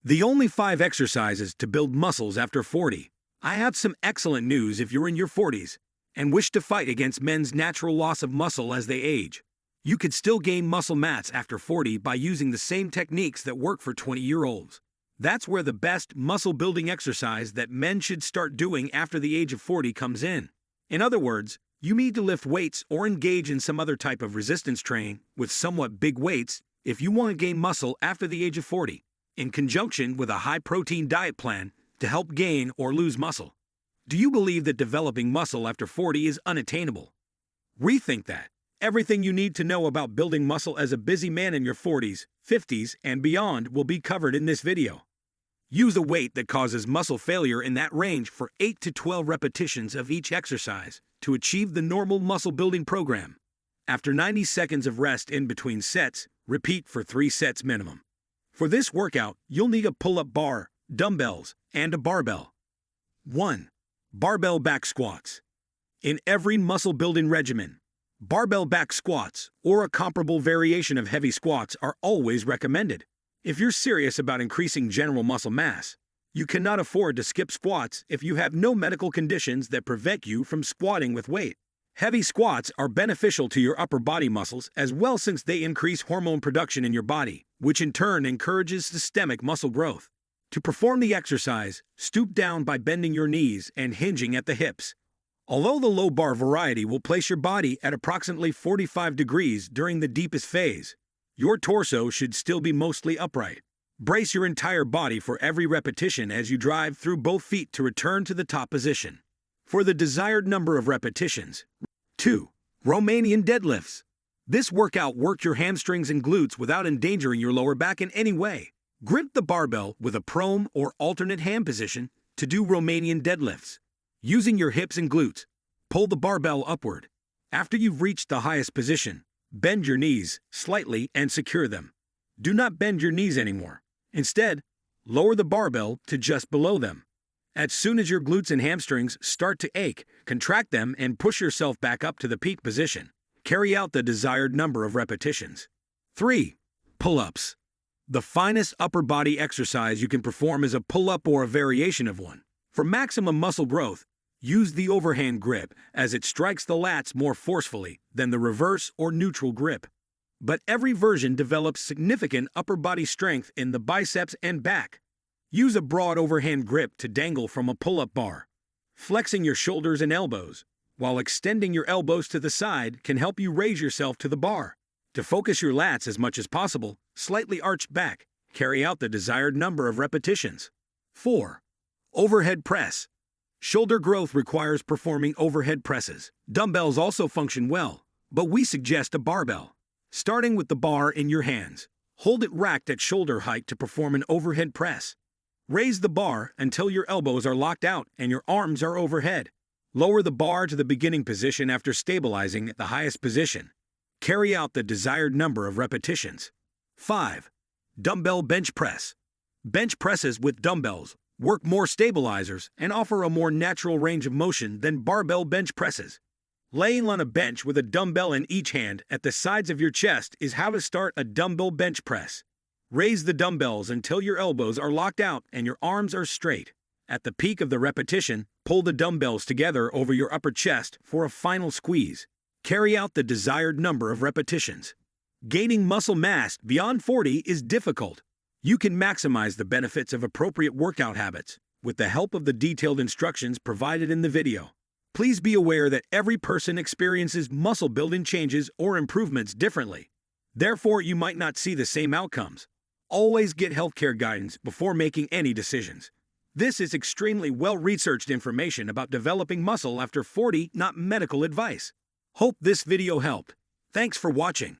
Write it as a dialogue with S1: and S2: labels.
S1: The only 5 exercises to build muscles after 40. I have some excellent news if you're in your 40s and wish to fight against men's natural loss of muscle as they age. You could still gain muscle mass after 40 by using the same techniques that work for 20-year-olds. That's where the best muscle-building exercise that men should start doing after the age of 40 comes in. In other words, you need to lift weights or engage in some other type of resistance training with somewhat big weights if you want to gain muscle after the age of 40, in conjunction with a high-protein diet plan to help gain or lose muscle. Do you believe that developing muscle after 40 is unattainable? Rethink that. Everything you need to know about building muscle as a busy man in your 40s, 50s, and beyond will be covered in this video. Use a weight that causes muscle failure in that range for 8 to 12 repetitions of each exercise to achieve the normal muscle building program. After 90 seconds of rest in between sets, repeat for 3 sets minimum. For this workout, you'll need a pull-up bar, dumbbells, and a barbell. 1. Barbell back squats. In every muscle-building regimen, barbell back squats or a comparable variation of heavy squats are always recommended. If you're serious about increasing general muscle mass, you cannot afford to skip squats if you have no medical conditions that prevent you from squatting with weight. Heavy squats are beneficial to your upper body muscles as well since they increase hormone production in your body, which in turn encourages systemic muscle growth. To perform the exercise, stoop down by bending your knees and hinging at the hips. Although the low bar variety will place your body at approximately 45 degrees during the deepest phase, your torso should still be mostly upright. Brace your entire body for every repetition as you drive through both feet to return to the top position. For the desired number of repetitions. 2. Romanian deadlifts. This workout works your hamstrings and glutes without endangering your lower back in any way. Grip the barbell with a prone or alternate hand position to do Romanian deadlifts. Using your hips and glutes, pull the barbell upward. After you've reached the highest position, bend your knees slightly and secure them. Do not bend your knees anymore. Instead, lower the barbell to just below them. As soon as your glutes and hamstrings start to ache, contract them and push yourself back up to the peak position. Carry out the desired number of repetitions. 3. Pull-ups. The finest upper body exercise you can perform is a pull-up or a variation of one. For maximum muscle growth, use the overhand grip as it strikes the lats more forcefully than the reverse or neutral grip. But every version develops significant upper body strength in the biceps and back. Use a broad overhand grip to dangle from a pull-up bar. Flexing your shoulders and elbows, while extending your elbows to the side can help you raise yourself to the bar. To focus your lats as much as possible, slightly arched back. Carry out the desired number of repetitions. 4. Overhead press. Shoulder growth requires performing overhead presses. Dumbbells also function well, but we suggest a barbell. Starting with the bar in your hands, hold it racked at shoulder height to perform an overhead press. Raise the bar until your elbows are locked out and your arms are overhead. Lower the bar to the beginning position after stabilizing at the highest position. Carry out the desired number of repetitions. 5. Dumbbell bench press. Bench presses with dumbbells work more stabilizers and offer a more natural range of motion than barbell bench presses. Laying on a bench with a dumbbell in each hand at the sides of your chest is how to start a dumbbell bench press. Raise the dumbbells until your elbows are locked out and your arms are straight. At the peak of the repetition, pull the dumbbells together over your upper chest for a final squeeze. Carry out the desired number of repetitions. Gaining muscle mass beyond 40 is difficult. You can maximize the benefits of appropriate workout habits with the help of the detailed instructions provided in the video. Please be aware that every person experiences muscle building changes or improvements differently. Therefore, you might not see the same outcomes. Always get healthcare guidance before making any decisions. This is extremely well-researched information about developing muscle after 40, not medical advice. Hope this video helped. Thanks for watching.